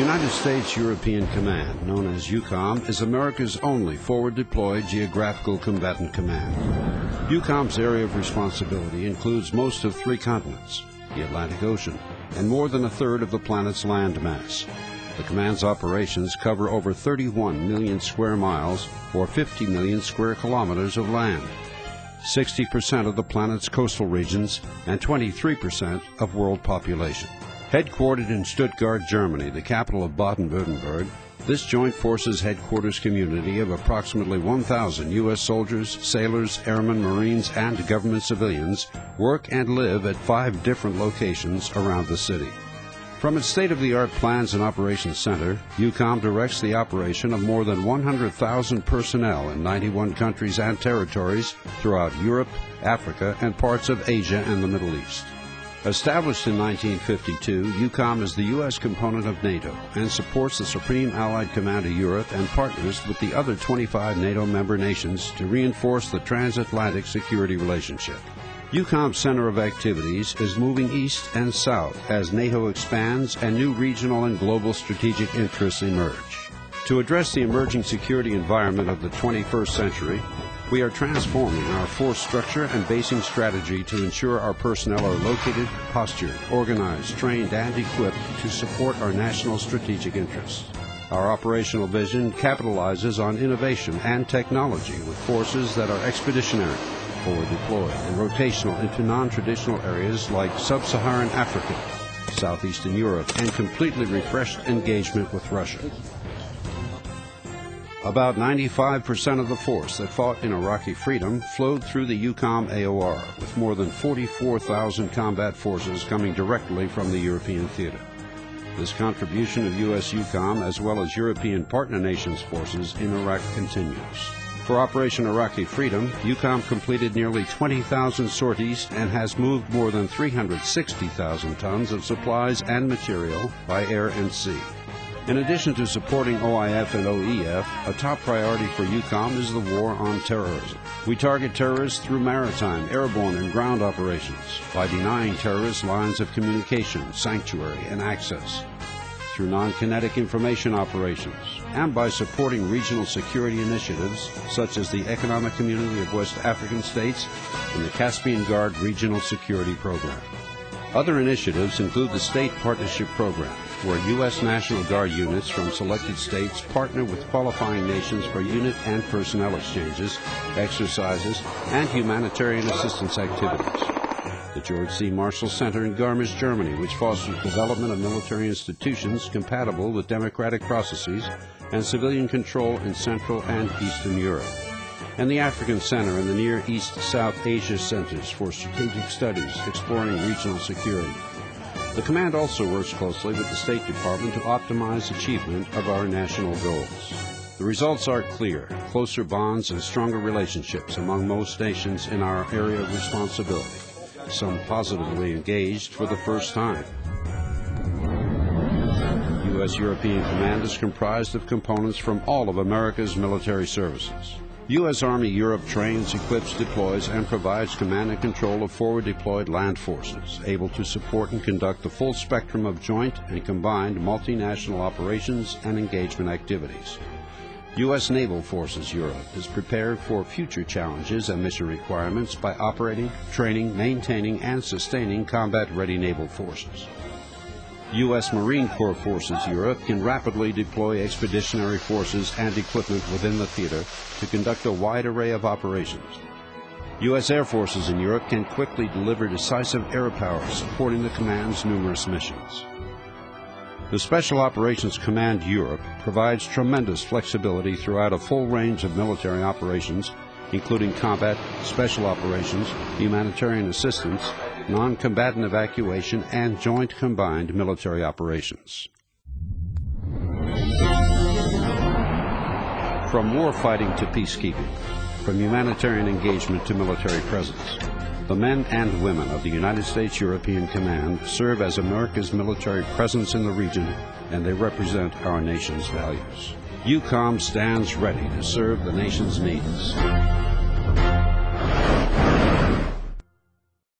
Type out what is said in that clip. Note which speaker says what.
Speaker 1: United States European Command, known as EUCOM, is America's only forward-deployed geographical combatant command. EUCOM's area of responsibility includes most of 3 continents, the Atlantic Ocean, and more than a third of the planet's land mass. The command's operations cover over 31 million square miles, or 50 million square kilometers of land, 60% of the planet's coastal regions, and 23% of world population. Headquartered in Stuttgart, Germany, the capital of Baden-Württemberg, this Joint Forces headquarters community of approximately 1,000 U.S. soldiers, sailors, airmen, Marines, and government civilians work and live at 5 different locations around the city. From its state-of-the-art Plans and Operations Center, EUCOM directs the operation of more than 100,000 personnel in 91 countries and territories throughout Europe, Africa, and parts of Asia and the Middle East. Established in 1952, EUCOM is the U.S. component of NATO and supports the Supreme Allied Command of Europe and partners with the other 25 NATO member nations to reinforce the transatlantic security relationship. EUCOM's center of activities is moving east and south as NATO expands and new regional and global strategic interests emerge. To address the emerging security environment of the 21st century, we are transforming our force structure and basing strategy to ensure our personnel are located, postured, organized, trained, and equipped to support our national strategic interests. Our operational vision capitalizes on innovation and technology with forces that are expeditionary, forward deployed, and rotational into non-traditional areas like sub-Saharan Africa, southeastern Europe, and completely refreshed engagement with Russia. About 95% of the force that fought in Iraqi freedom flowed through the EUCOM AOR, with more than 44,000 combat forces coming directly from the European theater. This contribution of U.S. EUCOM as well as European partner nations forces in Iraq continues. For Operation Iraqi Freedom, EUCOM completed nearly 20,000 sorties and has moved more than 360,000 tons of supplies and material by air and sea. In addition to supporting OIF and OEF, a top priority for EUCOM is the war on terrorism. We target terrorists through maritime, airborne, and ground operations, by denying terrorists lines of communication, sanctuary, and access, through non-kinetic information operations, and by supporting regional security initiatives such as the Economic Community of West African States and the Caspian Guard Regional Security Program. Other initiatives include the State Partnership Program, where U.S. National Guard units from selected states partner with qualifying nations for unit and personnel exchanges, exercises, and humanitarian assistance activities. The George C. Marshall Center in Garmisch, Germany, which fosters development of military institutions compatible with democratic processes and civilian control in Central and Eastern Europe. And the African Center and the Near East-South Asia Centers for Strategic Studies exploring regional security. The command also works closely with the State Department to optimize achievement of our national goals. The results are clear: closer bonds and stronger relationships among most nations in our area of responsibility, some positively engaged for the first time. U.S. European Command is comprised of components from all of America's military services. U.S. Army Europe trains, equips, deploys, and provides command and control of forward-deployed land forces, able to support and conduct the full spectrum of joint and combined multinational operations and engagement activities. U.S. Naval Forces Europe is prepared for future challenges and mission requirements by operating, training, maintaining, and sustaining combat-ready naval forces. U.S. Marine Corps Forces Europe can rapidly deploy expeditionary forces and equipment within the theater to conduct a wide array of operations. U.S. Air Forces in Europe can quickly deliver decisive air power supporting the command's numerous missions. The Special Operations Command Europe provides tremendous flexibility throughout a full range of military operations, including combat, special operations, humanitarian assistance, non-combatant evacuation, and joint combined military operations. From war fighting to peacekeeping, from humanitarian engagement to military presence, the men and women of the United States European Command serve as America's military presence in the region, and they represent our nation's values. EUCOM stands ready to serve the nation's needs.